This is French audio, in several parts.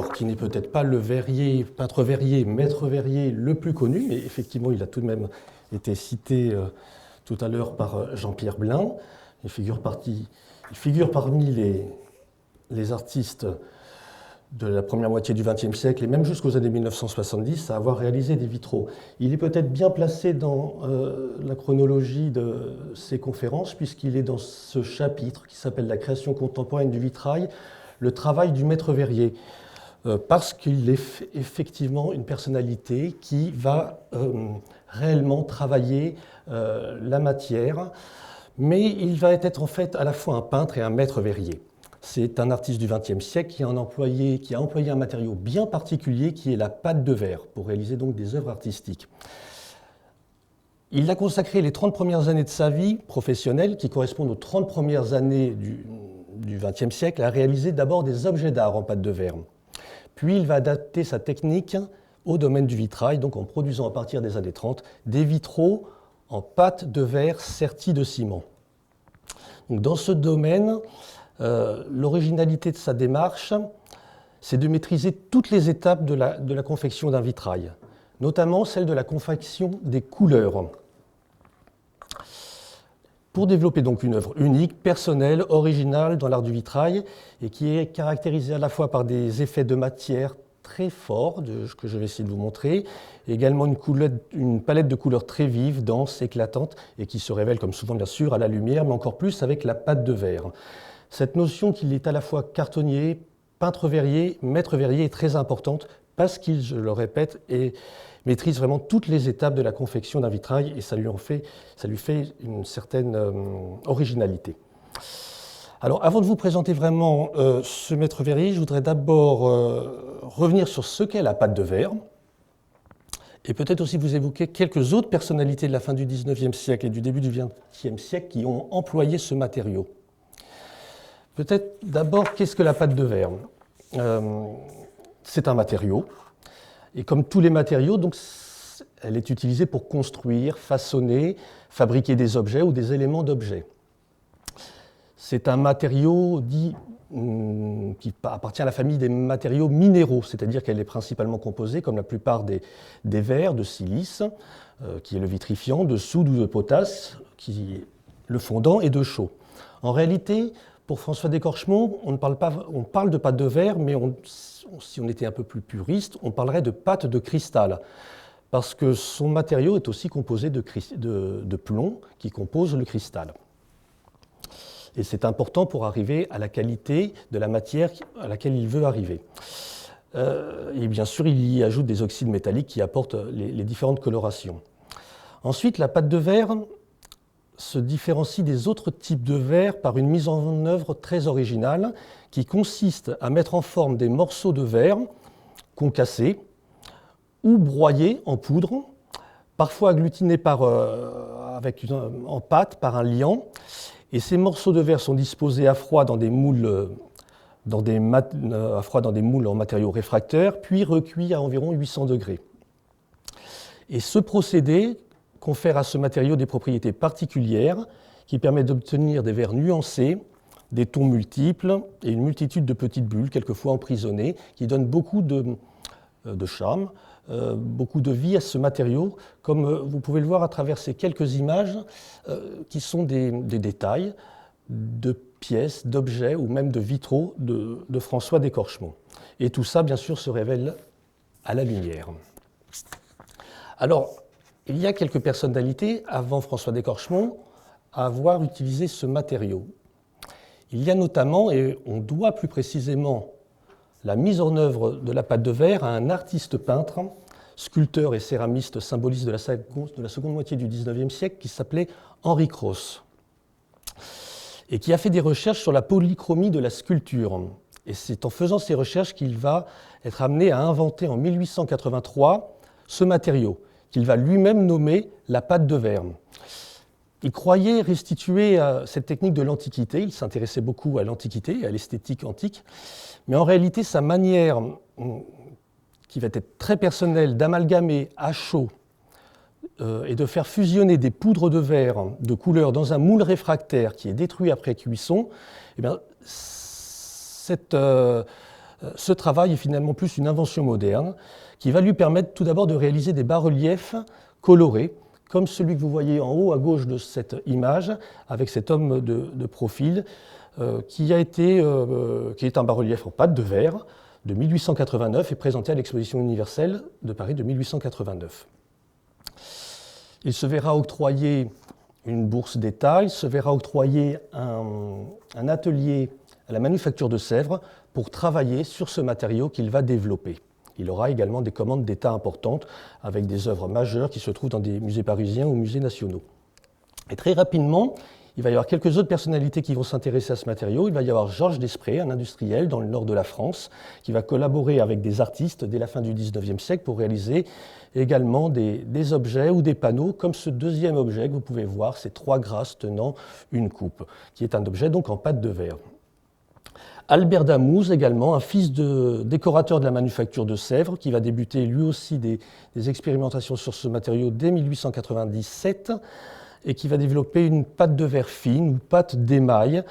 alors qui n'est peut-être pas le verrier, peintre verrier, maître verrier le plus connu, mais effectivement il a tout de même été cité tout à l'heure par Jean-Pierre Blin. Il figure parmi les artistes de la première moitié du XXe siècle et même jusqu'aux années 1970 à avoir réalisé des vitraux. Il est peut-être bien placé dans la chronologie de ces conférences puisqu'il est dans ce chapitre qui s'appelle « La création contemporaine du vitrail, le travail du maître verrier ». Parce qu'il est effectivement une personnalité qui va réellement travailler la matière, mais il va être en fait à la fois un peintre et un maître verrier. C'est un artiste du XXe siècle qui a employé un matériau bien particulier qui est la pâte de verre pour réaliser donc des œuvres artistiques. Il a consacré les 30 premières années de sa vie professionnelle, qui correspondent aux 30 premières années du XXe siècle, à réaliser d'abord des objets d'art en pâte de verre. Puis il va adapter sa technique au domaine du vitrail, donc en produisant à partir des années 30 des vitraux en pâte de verre sertis de ciment. Donc dans ce domaine, l'originalité de sa démarche, c'est de maîtriser toutes les étapes de la confection d'un vitrail, notamment celle de la confection des couleurs, pour développer donc une œuvre unique, personnelle, originale dans l'art du vitrail, et qui est caractérisée à la fois par des effets de matière très forts, que je vais essayer de vous montrer, et également une palette de couleurs très vives, denses, éclatantes, et qui se révèle comme souvent bien sûr à la lumière, mais encore plus avec la pâte de verre. Cette notion qu'il est à la fois cartonnier, peintre verrier, maître verrier est très importante parce qu'il, je le répète, maîtrise vraiment toutes les étapes de la confection d'un vitrail et ça lui fait une certaine originalité. Alors avant de vous présenter vraiment ce maître verrier, je voudrais d'abord revenir sur ce qu'est la pâte de verre et peut-être aussi vous évoquer quelques autres personnalités de la fin du XIXe siècle et du début du XXe siècle qui ont employé ce matériau. Peut-être d'abord, qu'est-ce que la pâte de verre ? C'est un matériau, et comme tous les matériaux, donc, elle est utilisée pour construire, façonner, fabriquer des objets ou des éléments d'objets. C'est un matériau dit qui appartient à la famille des matériaux minéraux, c'est-à-dire qu'elle est principalement composée, comme la plupart des verres, de silice, qui est le vitrifiant, de soude ou de potasse, qui est le fondant, et de chaux. En réalité, pour François d'Écorchemont, on parle de pâte de verre, mais si on était un peu plus puriste, on parlerait de pâte de cristal, parce que son matériau est aussi composé de plomb qui compose le cristal. Et c'est important pour arriver à la qualité de la matière à laquelle il veut arriver. Et bien sûr, il y ajoute des oxydes métalliques qui apportent les différentes colorations. Ensuite, la pâte de verre se différencie des autres types de verre par une mise en œuvre très originale qui consiste à mettre en forme des morceaux de verre concassés ou broyés en poudre, parfois agglutinés en pâte par un liant. Et ces morceaux de verre sont disposés à froid dans des moules, en matériaux réfractaires, puis recuits à environ 800 degrés. Et ce procédé confère à ce matériau des propriétés particulières qui permettent d'obtenir des verres nuancés, des tons multiples et une multitude de petites bulles, quelquefois emprisonnées, qui donnent beaucoup de charme, beaucoup de vie à ce matériau, comme vous pouvez le voir à travers ces quelques images qui sont des détails de pièces, d'objets ou même de vitraux de François d'Écorchemont. Et tout ça, bien sûr, se révèle à la lumière. Alors, il y a quelques personnalités, avant François d'Écorchemont, à avoir utilisé ce matériau. Il y a notamment, et on doit plus précisément la mise en œuvre de la pâte de verre à un artiste peintre, sculpteur et céramiste symboliste de la seconde moitié du XIXe siècle, qui s'appelait Henri Cros, et qui a fait des recherches sur la polychromie de la sculpture. Et c'est en faisant ces recherches qu'il va être amené à inventer en 1883 ce matériau, qu'il va lui-même nommer la pâte de verre. Il croyait restituer cette technique de l'Antiquité, il s'intéressait beaucoup à l'Antiquité et à l'esthétique antique, mais en réalité sa manière, qui va être très personnelle, d'amalgamer à chaud et de faire fusionner des poudres de verre de couleur dans un moule réfractaire qui est détruit après cuisson, eh bien, cette Ce travail est finalement plus une invention moderne qui va lui permettre tout d'abord de réaliser des bas-reliefs colorés, comme celui que vous voyez en haut à gauche de cette image, avec cet homme de profil, qui est un bas-relief en pâte de verre de 1889 et présenté à l'exposition universelle de Paris de 1889. Il se verra octroyer une bourse d'État, il se verra octroyer un atelier à la manufacture de Sèvres pour travailler sur ce matériau qu'il va développer. Il aura également des commandes d'État importantes avec des œuvres majeures qui se trouvent dans des musées parisiens ou musées nationaux. Et très rapidement, il va y avoir quelques autres personnalités qui vont s'intéresser à ce matériau. Il va y avoir Georges Desprez, un industriel dans le nord de la France, qui va collaborer avec des artistes dès la fin du XIXe siècle pour réaliser également des objets ou des panneaux, comme ce deuxième objet que vous pouvez voir, ces 3 grâces tenant une coupe, qui est un objet donc en pâte de verre. Albert Damouze également, un fils de décorateur de la manufacture de Sèvres, qui va débuter lui aussi des expérimentations sur ce matériau dès 1897, et qui va développer une pâte de verre fine ou pâte d'émail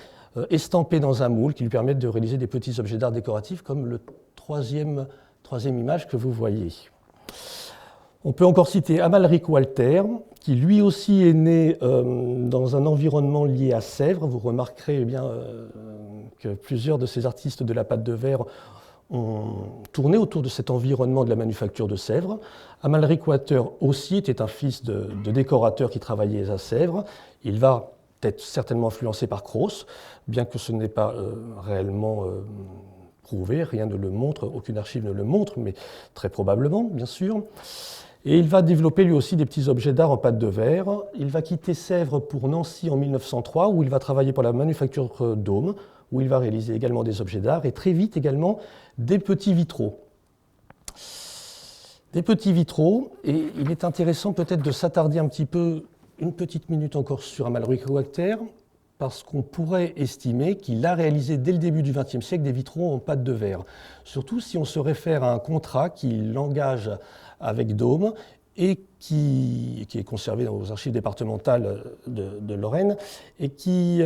estampée dans un moule qui lui permettent de réaliser des petits objets d'art décoratifs comme le troisième image que vous voyez. On peut encore citer Amalric Walter, qui lui aussi est né dans un environnement lié à Sèvres. Vous remarquerez que plusieurs de ces artistes de la pâte de verre ont tourné autour de cet environnement de la manufacture de Sèvres. Amalric Walter aussi était un fils de décorateur qui travaillait à Sèvres. Il va être certainement influencé par Cros, bien que ce n'est pas réellement prouvé, rien ne le montre, aucune archive ne le montre, mais très probablement, bien sûr. Et il va développer lui aussi des petits objets d'art en pâte de verre. Il va quitter Sèvres pour Nancy en 1903, où il va travailler pour la manufacture Dôme, où il va réaliser également des objets d'art, et très vite également des petits vitraux. Des petits vitraux, et il est intéressant peut-être de s'attarder un petit peu, une petite minute encore sur Amalric Walter, parce qu'on pourrait estimer qu'il a réalisé dès le début du XXe siècle des vitraux en pâte de verre. Surtout si on se réfère à un contrat qu'il engage avec Dôme et qui est conservé dans les archives départementales de Lorraine, et qui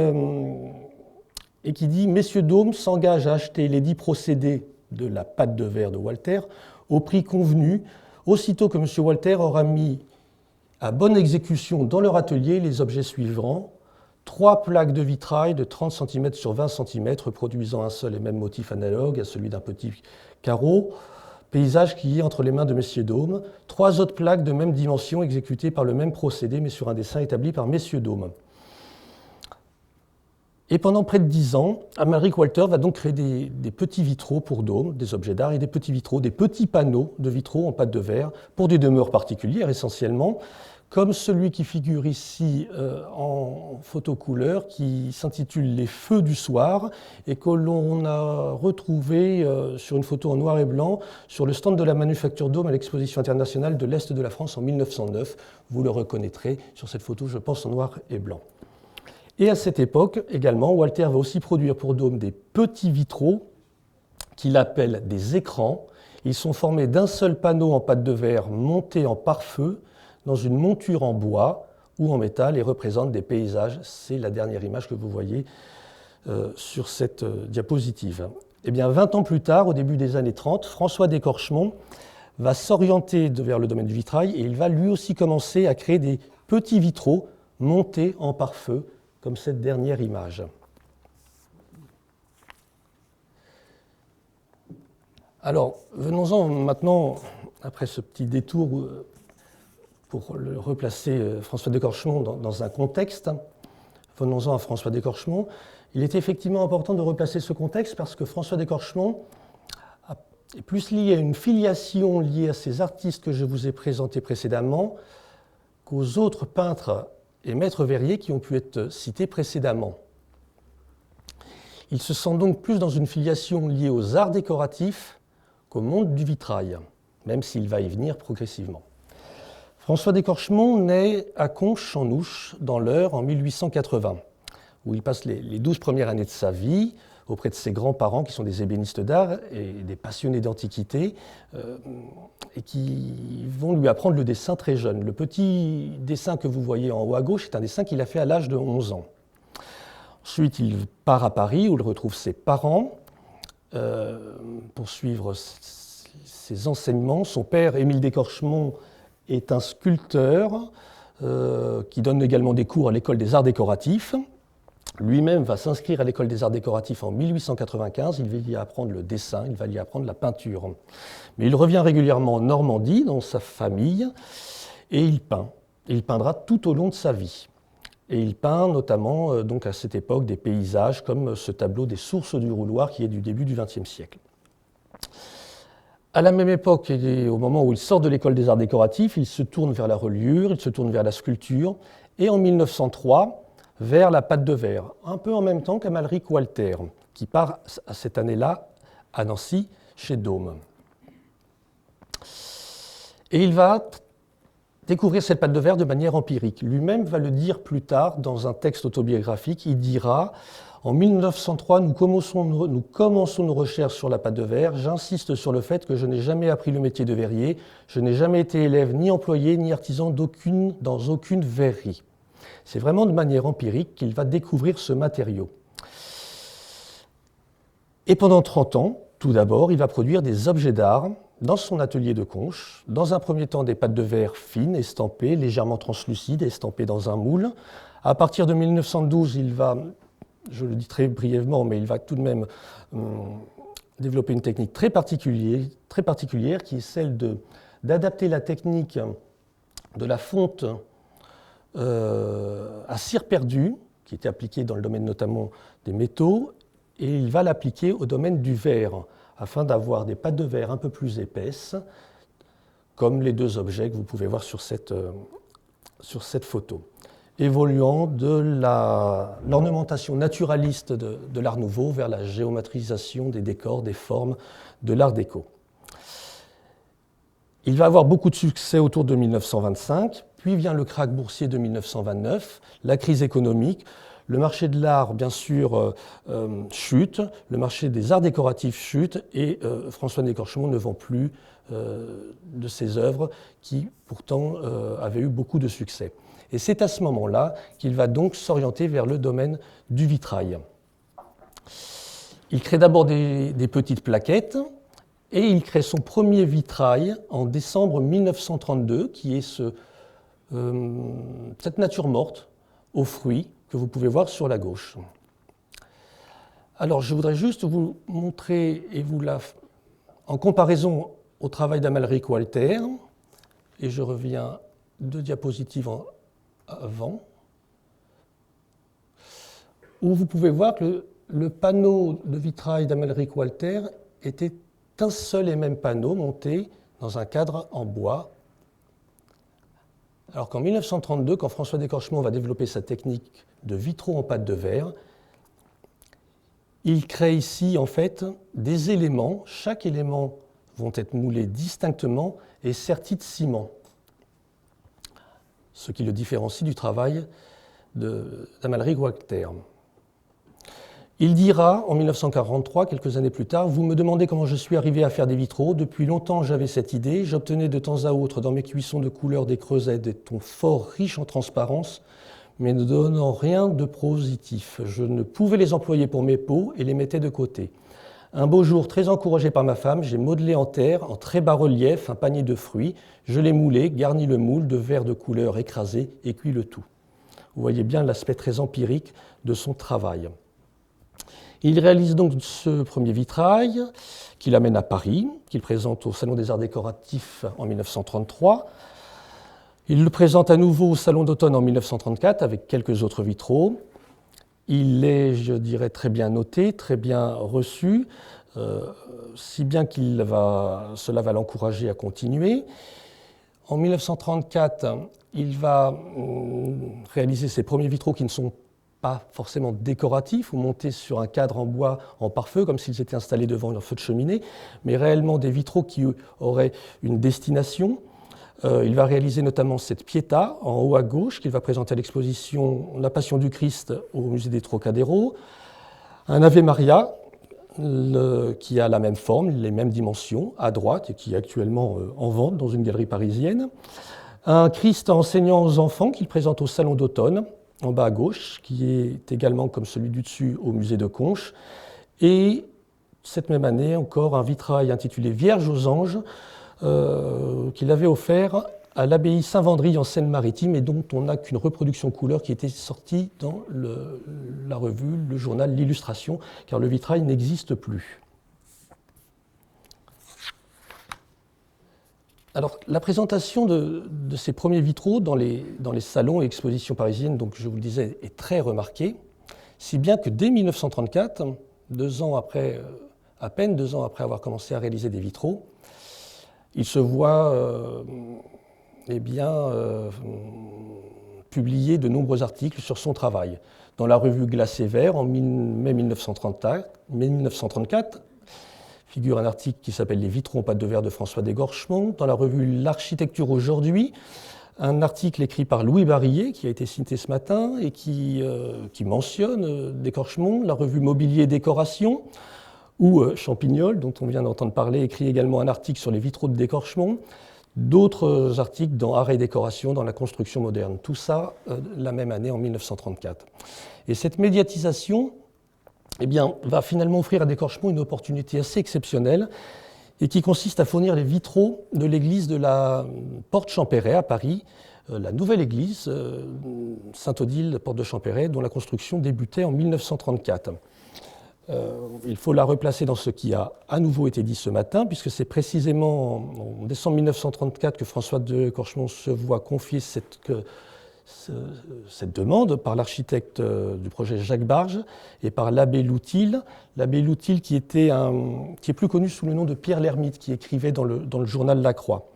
dit « Messieurs Dôme s'engagent à acheter les 10 procédés de la pâte de verre de Walter au prix convenu, aussitôt que M. Walter aura mis à bonne exécution dans leur atelier les objets suivants, 3 plaques de vitrail de 30 cm sur 20 cm, reproduisant un seul et même motif analogue à celui d'un petit carreau, paysage qui est entre les mains de messieurs Dôme, 3 autres plaques de même dimension exécutées par le même procédé, mais sur un dessin établi par messieurs Dôme. » Et pendant près de 10 ans, Amalric Walter va donc créer des petits vitraux pour Dôme, des objets d'art et des petits vitraux, des petits panneaux de vitraux en pâte de verre pour des demeures particulières essentiellement, comme celui qui figure ici en photo couleur, qui s'intitule « Les feux du soir » et que l'on a retrouvé sur une photo en noir et blanc sur le stand de la manufacture Dôme à l'exposition internationale de l'Est de la France en 1909. Vous le reconnaîtrez sur cette photo, je pense, en noir et blanc. Et à cette époque, également, Walter va aussi produire pour Dôme des petits vitraux qu'il appelle des écrans. Ils sont formés d'un seul panneau en pâte de verre monté en pare-feu dans une monture en bois ou en métal et représentent des paysages. C'est la dernière image que vous voyez sur cette diapositive. Eh bien, 20 ans plus tard, au début des années 30, François d'Écorchemont va s'orienter vers le domaine du vitrail et il va lui aussi commencer à créer des petits vitraux montés en pare-feu, comme cette dernière image. Alors, venons-en maintenant, après ce petit détour pour le replacer François d'Écorchemont dans un contexte, venons-en à François d'Écorchemont. Il est effectivement important de replacer ce contexte parce que François d'Écorchemont est plus lié à une filiation liée à ces artistes que je vous ai présentés précédemment qu'aux autres peintres et maîtres verriers qui ont pu être cités précédemment. Il se sent donc plus dans une filiation liée aux arts décoratifs qu'au monde du vitrail, même s'il va y venir progressivement. François d'Écorchemont naît à Conches en Ouche, dans l'Eure, en 1880, où il passe les 12 premières années de sa vie auprès de ses grands-parents qui sont des ébénistes d'art et des passionnés d'antiquité et qui vont lui apprendre le dessin très jeune. Le petit dessin que vous voyez en haut à gauche est un dessin qu'il a fait à l'âge de 11 ans. Ensuite, il part à Paris où il retrouve ses parents poursuivre ses enseignements. Son père, Émile d'Écorchemont, est un sculpteur qui donne également des cours à l'école des arts décoratifs. Lui-même va s'inscrire à l'école des arts décoratifs en 1895, il va y apprendre le dessin, il va y apprendre la peinture. Mais il revient régulièrement en Normandie, dans sa famille, et il peint. Et il peindra tout au long de sa vie. Et il peint notamment donc à cette époque des paysages comme ce tableau des Sources du Rouloir qui est du début du XXe siècle. À la même époque, et au moment où il sort de l'école des arts décoratifs, il se tourne vers la reliure, il se tourne vers la sculpture, et en 1903, vers la pâte de verre, un peu en même temps qu'Amalric Walter, qui part à cette année-là à Nancy, chez Daume. Et il va découvrir cette pâte de verre de manière empirique. Lui-même va le dire plus tard dans un texte autobiographique. Il dira « En 1903, nous commençons nos recherches sur la pâte de verre. J'insiste sur le fait que je n'ai jamais appris le métier de verrier. Je n'ai jamais été élève, ni employé, ni artisan dans aucune verrerie. » C'est vraiment de manière empirique qu'il va découvrir ce matériau. Et pendant 30 ans, tout d'abord, il va produire des objets d'art dans son atelier de Conches. Dans un premier temps, des pâtes de verre fines, estampées, légèrement translucides, estampées dans un moule. À partir de 1912, il va, je le dis très brièvement, mais il va tout de même développer une technique très particulière qui est celle d'adapter la technique de la fonte à cire perdue, qui était appliquée dans le domaine notamment des métaux, et il va l'appliquer au domaine du verre, afin d'avoir des pâtes de verre un peu plus épaisses, comme les deux objets que vous pouvez voir sur cette photo, évoluant de l'ornementation naturaliste de l'Art nouveau vers la géométrisation des décors, des formes de l'Art déco. Il va avoir beaucoup de succès autour de 1925, puis vient le krach boursier de 1929, la crise économique, le marché de l'art, bien sûr, chute, le marché des arts décoratifs chute, et François d'Écorchemont ne vend plus de ses œuvres qui, pourtant, avaient eu beaucoup de succès. Et c'est à ce moment-là qu'il va donc s'orienter vers le domaine du vitrail. Il crée d'abord des petites plaquettes, et il crée son premier vitrail en décembre 1932, qui est cette nature morte aux fruits que vous pouvez voir sur la gauche. Alors, je voudrais juste vous montrer, en comparaison au travail d'Amalric Walter, et je reviens 2 diapositives avant, où vous pouvez voir que le panneau de vitrail d'Amalric Walter était un seul et même panneau monté dans un cadre en bois. Alors qu'en 1932, quand François d'Écorchemont va développer sa technique de vitraux en pâte de verre, il crée ici en fait des éléments. Chaque élément vont être moulés distinctement et sertis de ciment, ce qui le différencie du travail d'Amalric Walter. Il dira en 1943, quelques années plus tard, « Vous me demandez comment je suis arrivé à faire des vitraux. Depuis longtemps, j'avais cette idée. J'obtenais de temps à autre dans mes cuissons de couleur des creusets des tons forts, riches en transparence, mais ne donnant rien de positif. Je ne pouvais les employer pour mes peaux et les mettais de côté. Un beau jour, très encouragé par ma femme, j'ai modelé en terre, en très bas relief, un panier de fruits. Je l'ai moulé, garni le moule de verre de couleur écrasé et cuit le tout. » Vous voyez bien l'aspect très empirique de son travail. Il réalise donc ce premier vitrail qu'il amène à Paris, qu'il présente au Salon des Arts Décoratifs en 1933. Il le présente à nouveau au Salon d'automne en 1934 avec quelques autres vitraux. Il est, je dirais, très bien noté, très bien reçu, si bien que cela va l'encourager à continuer. En 1934, il va réaliser ses premiers vitraux qui ne sont pas forcément décoratifs ou montés sur un cadre en bois en pare-feu, comme s'ils étaient installés devant un feu de cheminée, mais réellement des vitraux qui auraient une destination. Il va réaliser notamment cette Pietà en haut à gauche qu'il va présenter à l'exposition La Passion du Christ au musée des Trocadéro, un Ave Maria qui a la même forme, les mêmes dimensions à droite et qui est actuellement en vente dans une galerie parisienne, un Christ enseignant aux enfants qu'il présente au Salon d'automne en bas à gauche, qui est également comme celui du dessus au musée de Conches, et cette même année encore un vitrail intitulé Vierge aux anges qu'il avait offert à l'abbaye Saint-Vendry en Seine-Maritime et dont on n'a qu'une reproduction couleur qui était sortie dans la revue, le journal, l'Illustration, car le vitrail n'existe plus. Alors, la présentation de ces premiers vitraux dans les salons et expositions parisiennes, donc je vous le disais, est très remarquée, si bien que dès 1934, à peine 2 ans après avoir commencé à réaliser des vitraux, il se voit publier de nombreux articles sur son travail. Dans la revue Glacé Vert, en mai 1934, figure un article qui s'appelle « Les vitraux en pâte de verre » de François Descorchemont. Dans la revue L'Architecture aujourd'hui, un article écrit par Louis Barillet, qui a été cité ce matin, et qui mentionne Descorchemont. La revue Mobilier et Décoration, où Champignol, dont on vient d'entendre parler, écrit également un article sur les vitraux de Descorchemont. D'autres articles dans Art et Décoration, dans la construction moderne. Tout ça la même année, en 1934. Et cette médiatisation va finalement offrir à Descorchemont une opportunité assez exceptionnelle et qui consiste à fournir les vitraux de l'église de la Porte Champéret à Paris, la nouvelle église Sainte-Odile, Porte de Champéret, dont la construction débutait en 1934. Il faut la replacer dans ce qui a à nouveau été dit ce matin, puisque c'est précisément en décembre 1934 que François Descorchemont se voit confier cette demande par l'architecte du projet Jacques Barge et par l'abbé Loutil. L'abbé Loutil qui est plus connu sous le nom de Pierre l'Hermite, qui écrivait dans le journal La Croix.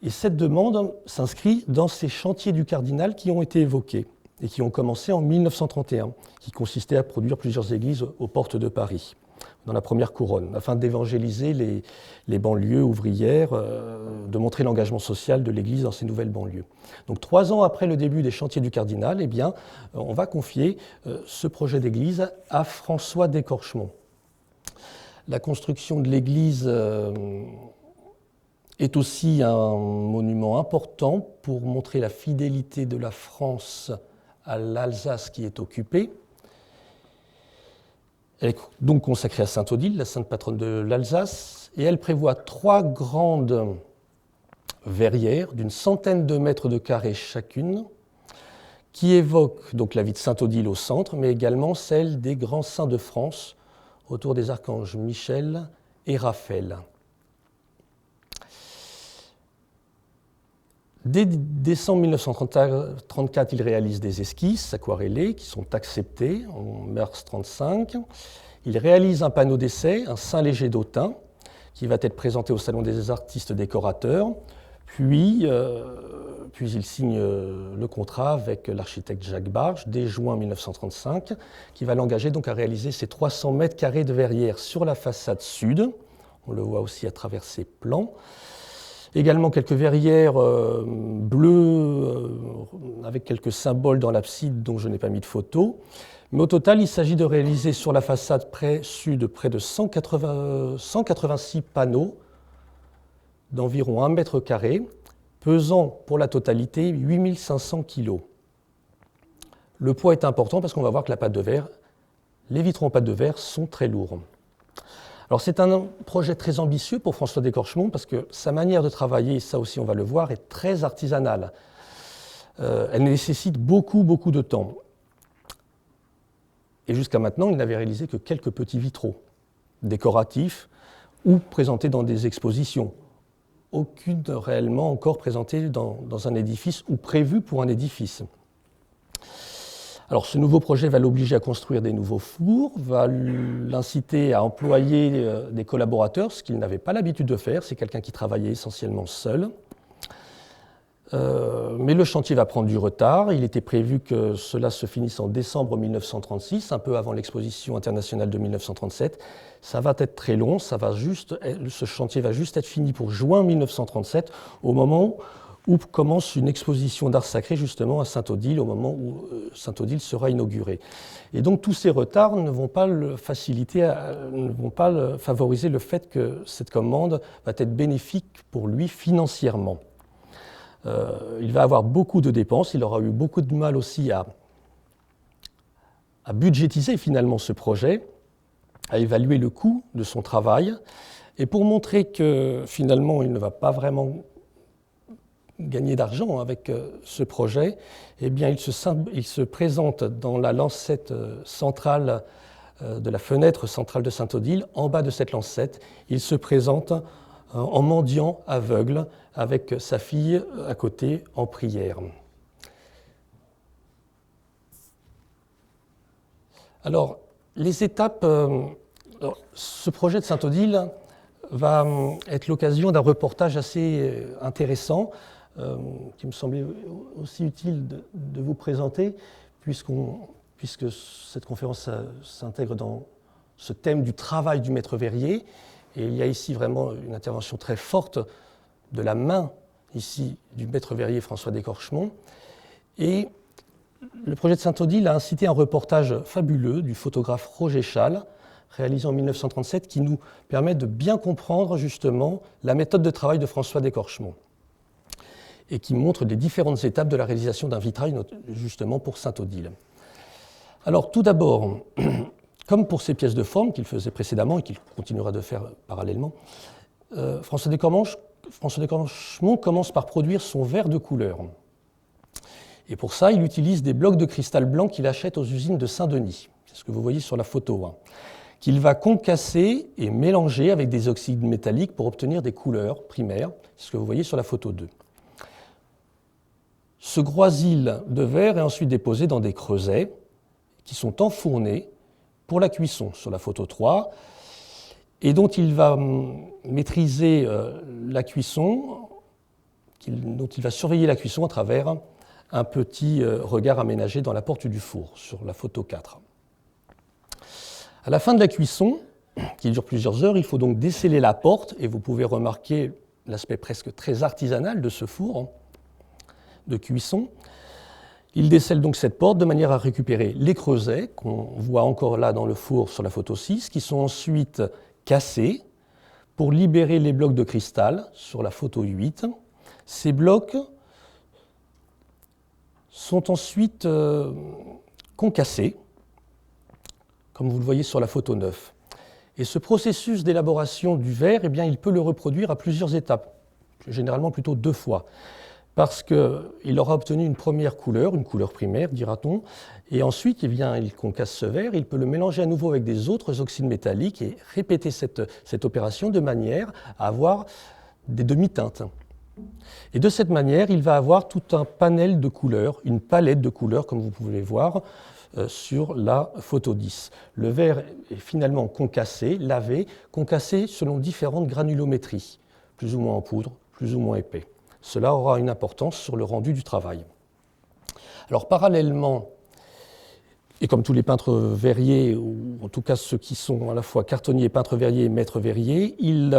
Et cette demande s'inscrit dans ces chantiers du cardinal qui ont été évoqués et qui ont commencé en 1931, qui consistaient à produire plusieurs églises aux portes de Paris, dans la première couronne, afin d'évangéliser les banlieues ouvrières, de montrer l'engagement social de l'Église dans ces nouvelles banlieues. Donc 3 ans après le début des chantiers du cardinal, on va confier ce projet d'église à François Descorchemont. La construction de l'église est aussi un monument important pour montrer la fidélité de la France à l'Alsace qui est occupée. Elle est donc consacrée à Sainte-Odile, la sainte patronne de l'Alsace, et elle prévoit 3 grandes verrières d'une centaine de mètres de carré chacune, qui évoquent donc la vie de Sainte-Odile au centre, mais également celle des grands saints de France autour des archanges Michel et Raphaël. Dès décembre 1934, il réalise des esquisses aquarellées qui sont acceptées en mars 1935. Il réalise un panneau d'essai, un Saint Léger d'Autun, qui va être présenté au Salon des artistes décorateurs. Puis il signe le contrat avec l'architecte Jacques Barge dès juin 1935, qui va l'engager donc à réaliser ces 300 mètres carrés de verrières sur la façade sud. On le voit aussi à travers ces plans. Également quelques verrières bleues avec quelques symboles dans l'abside dont je n'ai pas mis de photo. Mais au total, il s'agit de réaliser sur la façade sud près de 186 panneaux d'environ 1 mètre carré, pesant pour la totalité 8500 kg. Le poids est important parce qu'on va voir que les vitraux en pâte de verre sont très lourds. Alors c'est un projet très ambitieux pour François Descorchemont parce que sa manière de travailler, ça aussi on va le voir, est très artisanale. Elle nécessite beaucoup de temps. Et jusqu'à maintenant, il n'avait réalisé que quelques petits vitraux décoratifs ou présentés dans des expositions. Aucune réellement encore présentée dans un édifice ou prévue pour un édifice. Alors ce nouveau projet va l'obliger à construire des nouveaux fours, va l'inciter à employer des collaborateurs, ce qu'il n'avait pas l'habitude de faire, c'est quelqu'un qui travaillait essentiellement seul. Mais le chantier va prendre du retard, il était prévu que cela se finisse en décembre 1936, un peu avant l'exposition internationale de 1937. Ça va être très long, ce chantier va juste être fini pour juin 1937, au moment où commence une exposition d'art sacré justement à Sainte-Odile, au moment où Sainte-Odile sera inaugurée. Et donc tous ces retards ne vont pas favoriser le fait que cette commande va être bénéfique pour lui financièrement. Il va avoir beaucoup de dépenses, il aura eu beaucoup de mal aussi à budgétiser finalement ce projet. à évaluer le coût de son travail. Et pour montrer que finalement il ne va pas vraiment gagner d'argent avec ce projet, eh bien, il se présente dans la lancette centrale de la fenêtre centrale de Saint-Odile. En bas de cette lancette, il se présente en mendiant aveugle avec sa fille à côté en prière. Alors, les étapes... ce projet de Saint-Odile va être l'occasion d'un reportage assez intéressant qui me semblait aussi utile de vous présenter, puisque cette conférence s'intègre dans ce thème du travail du maître verrier. Et il y a ici vraiment une intervention très forte de la main ici du maître verrier François d'Écorchemont. Et le projet de Saint-Odile a incité un reportage fabuleux du photographe Roger Chasles, réalisé en 1937, qui nous permet de bien comprendre justement la méthode de travail de François d'Écorchemont et qui montre les différentes étapes de la réalisation d'un vitrail justement pour Saint-Odile. Alors tout d'abord, comme pour ces pièces de forme qu'il faisait précédemment et qu'il continuera de faire parallèlement, François d'Écorchemont commence par produire son verre de couleur. Et pour ça, il utilise des blocs de cristal blanc qu'il achète aux usines de Saint-Denis. C'est ce que vous voyez sur la photo, qu'il va concasser et mélanger avec des oxydes métalliques pour obtenir des couleurs primaires. C'est ce que vous voyez sur la photo 2. Ce groisil de verre est ensuite déposé dans des creusets qui sont enfournés pour la cuisson sur la photo 3 et dont il va maîtriser la cuisson, dont il va surveiller la cuisson à travers un petit regard aménagé dans la porte du four sur la photo 4. À la fin de la cuisson, qui dure plusieurs heures, il faut donc desceller la porte et vous pouvez remarquer l'aspect presque très artisanal de ce four de cuisson. Il décèle donc cette porte de manière à récupérer les creusets qu'on voit encore là dans le four sur la photo 6, qui sont ensuite cassés pour libérer les blocs de cristal sur la photo 8. Ces blocs sont ensuite concassés, comme vous le voyez sur la photo 9. Et ce processus d'élaboration du verre, eh bien, il peut le reproduire à plusieurs étapes, généralement plutôt 2 fois. Parce qu'il aura obtenu une première couleur, une couleur primaire, dira-t-on, et ensuite il concasse ce verre, il peut le mélanger à nouveau avec des autres oxydes métalliques et répéter cette opération de manière à avoir des demi-teintes. Et de cette manière, il va avoir tout un panel de couleurs, une palette de couleurs, comme vous pouvez le voir sur la photo 10. Le verre est finalement concassé, lavé, concassé selon différentes granulométries, plus ou moins en poudre, plus ou moins épais. Cela aura une importance sur le rendu du travail. Alors parallèlement, et comme tous les peintres verriers, ou en tout cas ceux qui sont à la fois cartonniers, peintres verriers et maîtres verriers, il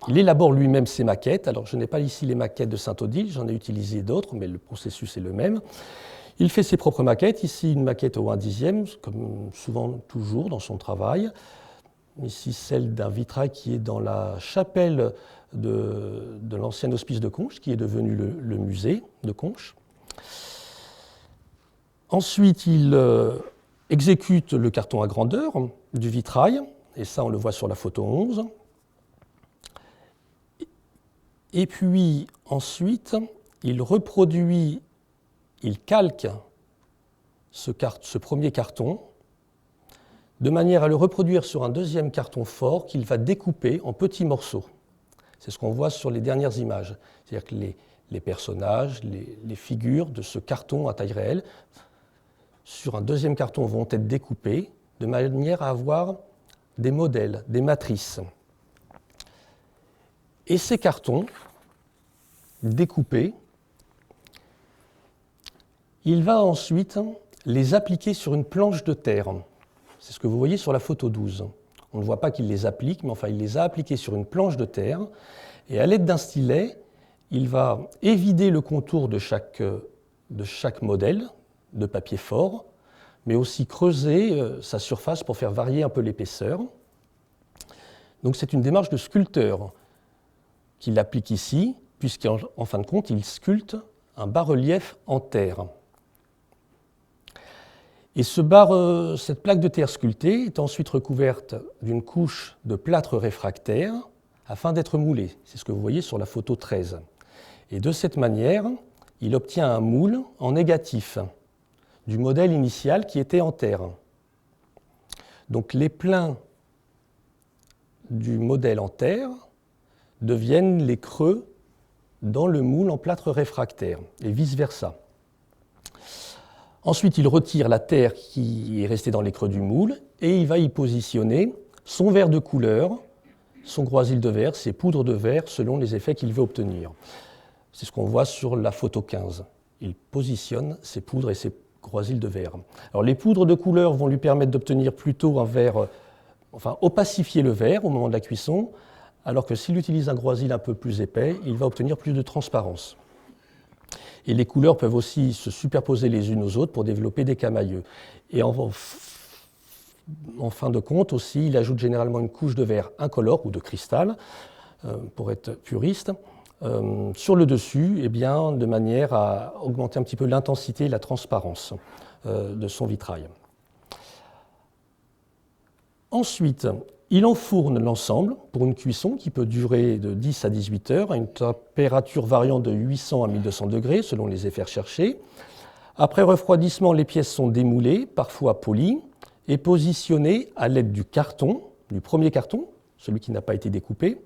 élabore lui-même ses maquettes. Alors je n'ai pas ici les maquettes de Saint-Odile, j'en ai utilisé d'autres, mais le processus est le même. Il fait ses propres maquettes, ici une maquette au 1/10, comme souvent toujours dans son travail. Ici celle d'un vitrail qui est dans la chapelle de l'ancien hospice de Conches, qui est devenu le musée de Conches. Ensuite, il exécute le carton à grandeur du vitrail, et ça on le voit sur la photo 11. Et puis ensuite, il reproduit, il calque ce premier carton de manière à le reproduire sur un deuxième carton fort qu'il va découper en petits morceaux. C'est ce qu'on voit sur les dernières images. C'est-à-dire que les personnages, les figures de ce carton à taille réelle, sur un deuxième carton, vont être découpés de manière à avoir des modèles, des matrices. Et ces cartons, découpés, il va ensuite les appliquer sur une planche de terre. C'est ce que vous voyez sur la photo 12. On ne voit pas qu'il les applique, mais enfin il les a appliqués sur une planche de terre, et à l'aide d'un stylet, il va évider le contour de chaque modèle de papier fort, mais aussi creuser sa surface pour faire varier un peu l'épaisseur. Donc c'est une démarche de sculpteur qu'il applique ici, puisqu'en fin de compte, il sculpte un bas-relief en terre. Et cette plaque de terre sculptée est ensuite recouverte d'une couche de plâtre réfractaire afin d'être moulée. C'est ce que vous voyez sur la photo 13. Et de cette manière, il obtient un moule en négatif du modèle initial qui était en terre. Donc les pleins du modèle en terre deviennent les creux dans le moule en plâtre réfractaire, et vice-versa. Ensuite, il retire la terre qui est restée dans les creux du moule et il va y positionner son verre de couleur, son groisil de verre, ses poudres de verre selon les effets qu'il veut obtenir. C'est ce qu'on voit sur la photo 15. Il positionne ses poudres et ses groisils de verre. Alors, les poudres de couleur vont lui permettre d'obtenir plutôt un verre, opacifier le verre au moment de la cuisson, alors que s'il utilise un groisil un peu plus épais, il va obtenir plus de transparence. Et les couleurs peuvent aussi se superposer les unes aux autres pour développer des camailleux. Et en fin de compte aussi, il ajoute généralement une couche de verre incolore ou de cristal, pour être puriste, sur le dessus, de manière à augmenter un petit peu l'intensité et la transparence de son vitrail. Ensuite, il enfourne l'ensemble pour une cuisson qui peut durer de 10 à 18 heures à une température variant de 800 à 1200 degrés selon les effets recherchés. Après refroidissement, les pièces sont démoulées, parfois polies, et positionnées à l'aide du carton, du premier carton, celui qui n'a pas été découpé,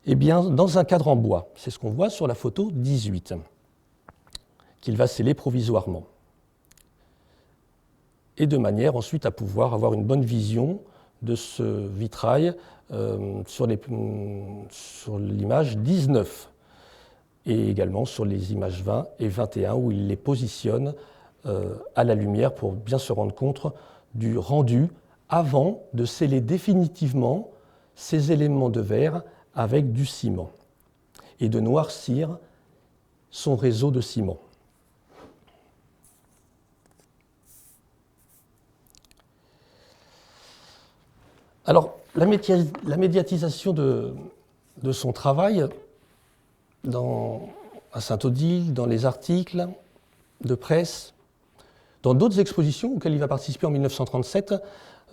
dans un cadre en bois. C'est ce qu'on voit sur la photo 18, qu'il va sceller provisoirement. Et de manière ensuite à pouvoir avoir une bonne vision de ce vitrail sur l'image 19 et également sur les images 20 et 21 où il les positionne à la lumière pour bien se rendre compte du rendu avant de sceller définitivement ces éléments de verre avec du ciment et de noircir son réseau de ciment. Alors, la médiatisation de son travail à Saint-Odile, dans les articles de presse, dans d'autres expositions auxquelles il va participer en 1937,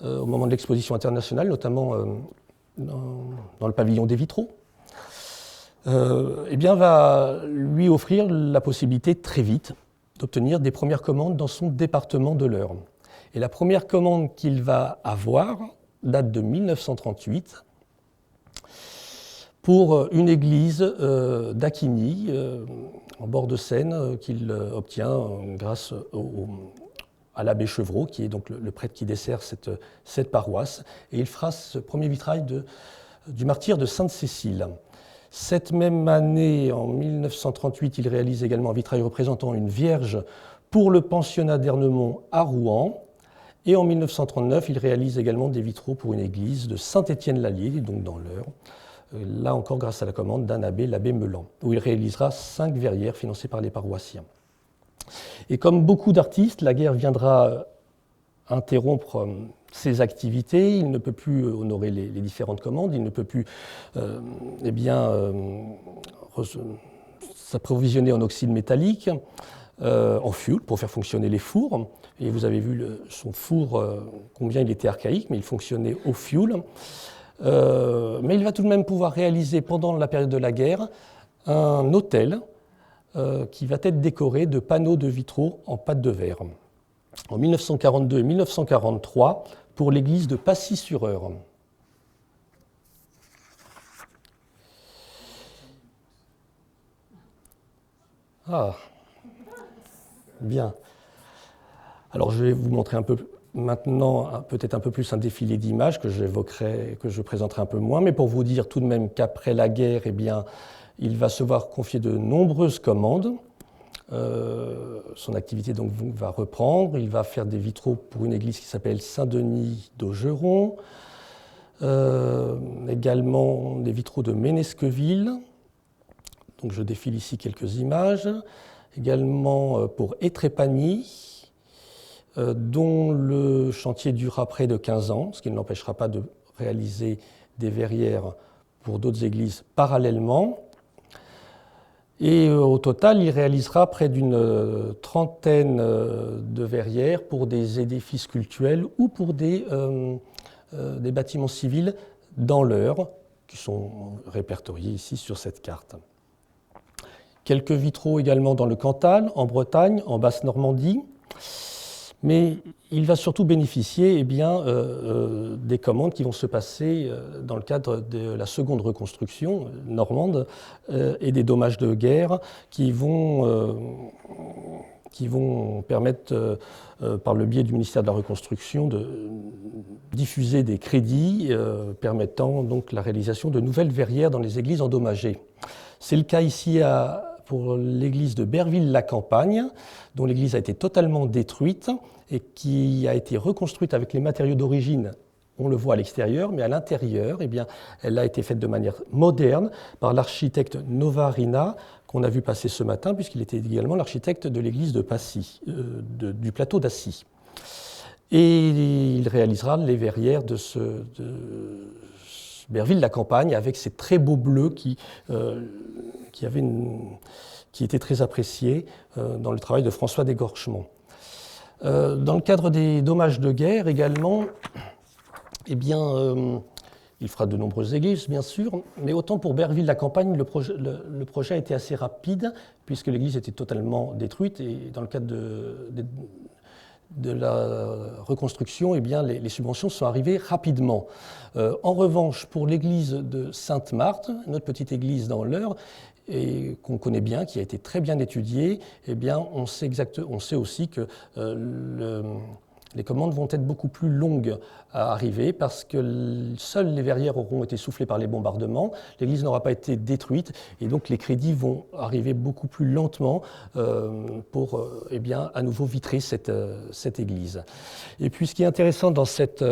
au moment de l'exposition internationale, notamment dans le pavillon des vitraux, va lui offrir la possibilité très vite d'obtenir des premières commandes dans son département de l'Eure. Et la première commande qu'il va avoir date de 1938 pour une église d'Acquigny, en bord de Seine, qu'il obtient grâce à l'abbé Chevreau, qui est donc le prêtre qui dessert cette paroisse. Et il fera ce premier vitrail du martyre de Sainte-Cécile. Cette même année, en 1938, il réalise également un vitrail représentant une Vierge pour le pensionnat d'Ernemont à Rouen. Et en 1939, il réalise également des vitraux pour une église de Saint-Étienne-l'Allier, donc dans l'Eure, là encore grâce à la commande d'un abbé, l'abbé Melan, où il réalisera 5 verrières financées par les paroissiens. Et comme beaucoup d'artistes, la guerre viendra interrompre ses activités, il ne peut plus honorer les différentes commandes, il ne peut plus s'approvisionner en oxyde métallique, en fioul pour faire fonctionner les fours. Et vous avez vu son four, combien il était archaïque, mais il fonctionnait au fioul. Mais il va tout de même pouvoir réaliser pendant la période de la guerre un autel qui va être décoré de panneaux de vitraux en pâte de verre. En 1942 et 1943 pour l'église de Passy-sur-Eure. Ah, bien. Alors je vais vous montrer un peu maintenant, peut-être un peu plus un défilé d'images que j'évoquerai, que je présenterai un peu moins, mais pour vous dire tout de même qu'après la guerre, il va se voir confier de nombreuses commandes. Son activité donc va reprendre. Il va faire des vitraux pour une église qui s'appelle Saint-Denis d'Augeron, également des vitraux de Ménesqueville. Donc je défile ici quelques images. Également pour Étrépagny, dont le chantier durera près de 15 ans, ce qui ne l'empêchera pas de réaliser des verrières pour d'autres églises parallèlement. Et au total, il réalisera près d'une trentaine de verrières pour des édifices cultuels ou pour des bâtiments civils dans l'Eure, qui sont répertoriés ici sur cette carte. Quelques vitraux également dans le Cantal, en Bretagne, en Basse-Normandie, mais il va surtout bénéficier des commandes qui vont se passer dans le cadre de la seconde reconstruction normande et des dommages de guerre qui vont permettre, par le biais du ministère de la Reconstruction, de diffuser des crédits permettant donc la réalisation de nouvelles verrières dans les églises endommagées. C'est le cas ici pour l'église de Berville-la-Campagne, dont l'église a été totalement détruite et qui a été reconstruite avec les matériaux d'origine. On le voit à l'extérieur, mais à l'intérieur, elle a été faite de manière moderne par l'architecte Novarina, qu'on a vu passer ce matin, puisqu'il était également l'architecte de l'église de Passy, du plateau d'Assy. Et il réalisera les verrières de Berville-la-Campagne avec ces très beaux bleus qui étaient très appréciés dans le travail de François Desgorchemont. Dans le cadre des dommages de guerre également, il fera de nombreuses églises, bien sûr, mais autant pour Berville-la-Campagne, le projet a été assez rapide, puisque l'église était totalement détruite, et dans le cadre de la reconstruction, les subventions sont arrivées rapidement. En revanche, pour l'église de Sainte-Marthe, notre petite église dans l'Eure, et qu'on connaît bien, qui a été très bien étudiée, on sait aussi que les commandes vont être beaucoup plus longues à arriver parce que seules les verrières auront été soufflées par les bombardements, l'église n'aura pas été détruite et donc les crédits vont arriver beaucoup plus lentement pour à nouveau vitrer cette église. Et puis ce qui est intéressant dans cette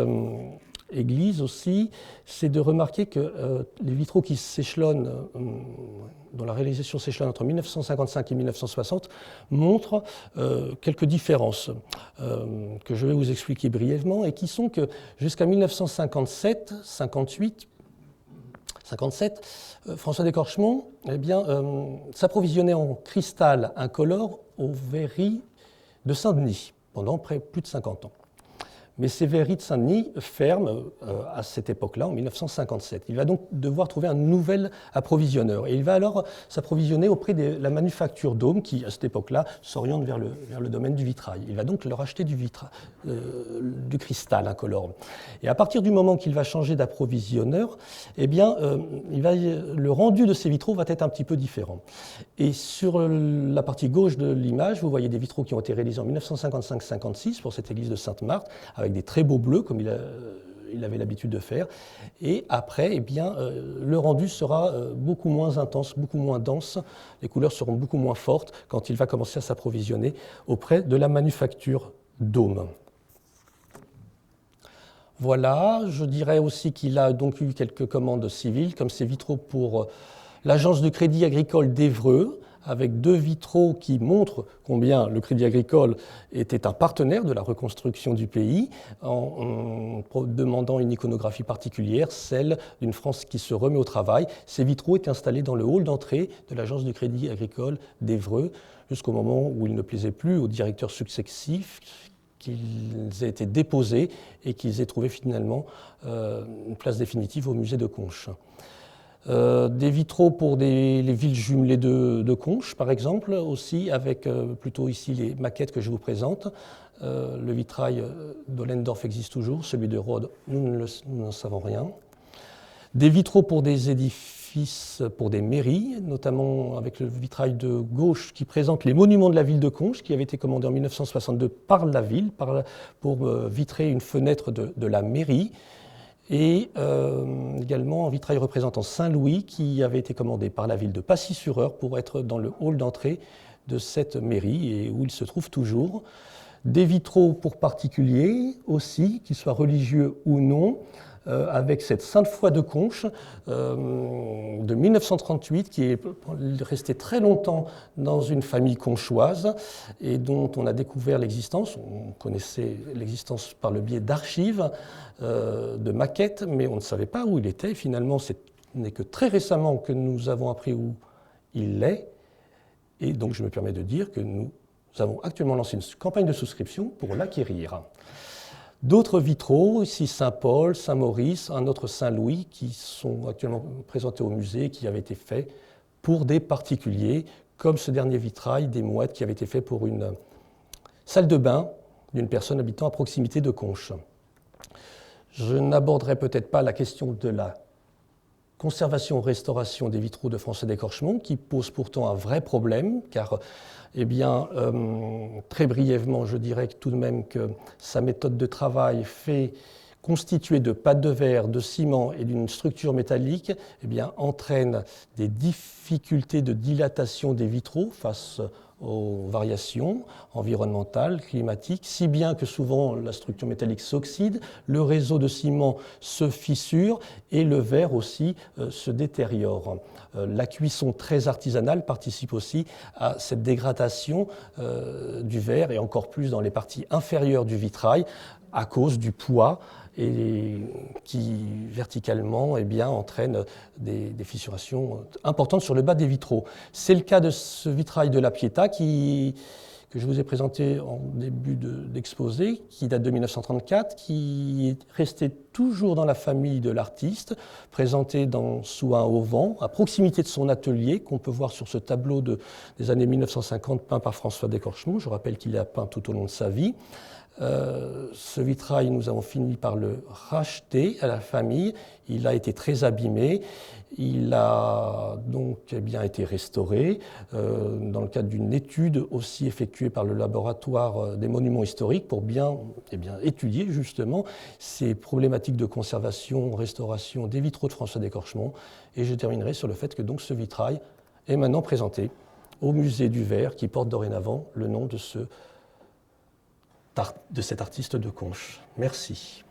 église aussi, c'est de remarquer que les vitraux qui s'échelonnent, dont la réalisation s'échelonne entre 1955 et 1960, montrent quelques différences que je vais vous expliquer brièvement et qui sont que jusqu'à 1957, 57, François Desgorchemont s'approvisionnait en cristal incolore aux verreries de Saint-Denis pendant plus de 50 ans. Mais ces verreries de Saint-Denis ferment à cette époque-là, en 1957. Il va donc devoir trouver un nouvel approvisionneur. Et il va alors s'approvisionner auprès de la manufacture d'Aume, qui, à cette époque-là, s'oriente vers le domaine du vitrail. Il va donc leur acheter du cristal incolore. Et à partir du moment qu'il va changer d'approvisionneur, le rendu de ces vitraux va être un petit peu différent. Et sur la partie gauche de l'image, vous voyez des vitraux qui ont été réalisés en 1955-56 pour cette église de Sainte-Marthe, avec des très beaux bleus, comme il avait l'habitude de faire. Et après, le rendu sera beaucoup moins intense, beaucoup moins dense. Les couleurs seront beaucoup moins fortes quand il va commencer à s'approvisionner auprès de la manufacture d'Aume. Voilà, je dirais aussi qu'il a donc eu quelques commandes civiles, comme ces vitraux pour l'Agence de crédit agricole d'Évreux, avec deux vitraux qui montrent combien le Crédit Agricole était un partenaire de la reconstruction du pays, en demandant une iconographie particulière, celle d'une France qui se remet au travail. Ces vitraux étaient installés dans le hall d'entrée de l'Agence du Crédit Agricole d'Évreux, jusqu'au moment où il ne plaisait plus aux directeurs successifs qu'ils aient été déposés et qu'ils aient trouvé finalement une place définitive au musée de Conches. Des vitraux pour les villes jumelées de Conches, par exemple, aussi, avec plutôt ici les maquettes que je vous présente. Le vitrail d'Ollendorf existe toujours, celui de Rhodes, nous n'en savons rien. Des vitraux pour des édifices, pour des mairies, notamment avec le vitrail de gauche qui présente les monuments de la ville de Conches, qui avait été commandé en 1962 par la ville pour vitrer une fenêtre de la mairie. Et également un vitrail représentant Saint-Louis qui avait été commandé par la ville de Passy-sur-Eure pour être dans le hall d'entrée de cette mairie et où il se trouve toujours. Des vitraux pour particuliers aussi, qu'ils soient religieux ou non, avec cette Sainte-Foy de Conches de 1938 qui est restée très longtemps dans une famille conchoise et dont on a découvert l'existence. On connaissait l'existence par le biais d'archives, de maquettes, mais on ne savait pas où il était. Finalement, ce n'est que très récemment que nous avons appris où il est. Et donc je me permets de dire que nous avons actuellement lancé une campagne de souscription pour l'acquérir. D'autres vitraux, ici Saint-Paul, Saint-Maurice, un autre Saint-Louis, qui sont actuellement présentés au musée, qui avaient été faits pour des particuliers, comme ce dernier vitrail des Mouettes qui avait été fait pour une salle de bain d'une personne habitant à proximité de Conches. Je n'aborderai peut-être pas la question de la conservation-restauration des vitraux de François d'Écorchemont, qui pose pourtant un vrai problème, car très brièvement, je dirais que tout de même que sa méthode de travail fait constituée de pâte de verre, de ciment et d'une structure métallique, entraîne des difficultés de dilatation des vitraux face aux variations environnementales, climatiques, si bien que souvent la structure métallique s'oxyde, le réseau de ciment se fissure et le verre aussi se détériore. La cuisson très artisanale participe aussi à cette dégradation du verre et encore plus dans les parties inférieures du vitrail à cause du poids et qui verticalement entraîne des fissurations importantes sur le bas des vitraux. C'est le cas de ce vitrail de la Pietà que je vous ai présenté en début d'exposé, qui date de 1934, qui est resté toujours dans la famille de l'artiste, présenté sous un auvent, à proximité de son atelier, qu'on peut voir sur ce tableau des années 1950, peint par François d'Écorchemont. Je rappelle qu'il a peint tout au long de sa vie. Ce vitrail, nous avons fini par le racheter à la famille. Il a été très abîmé. Il a donc été restauré dans le cadre d'une étude aussi effectuée par le laboratoire des monuments historiques pour bien étudier justement ces problématiques de conservation, restauration des vitraux de François d'Écorchemont. Et je terminerai sur le fait que donc ce vitrail est maintenant présenté au musée du Verre qui porte dorénavant le nom de cet artiste de Conches. Merci.